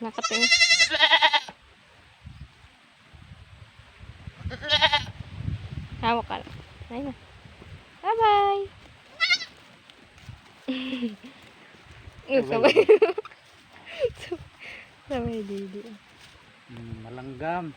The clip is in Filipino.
Nakating. Hawak ka lang. Ayun na. Bye-bye. Sabay. Sabay, Didi. Malanggam.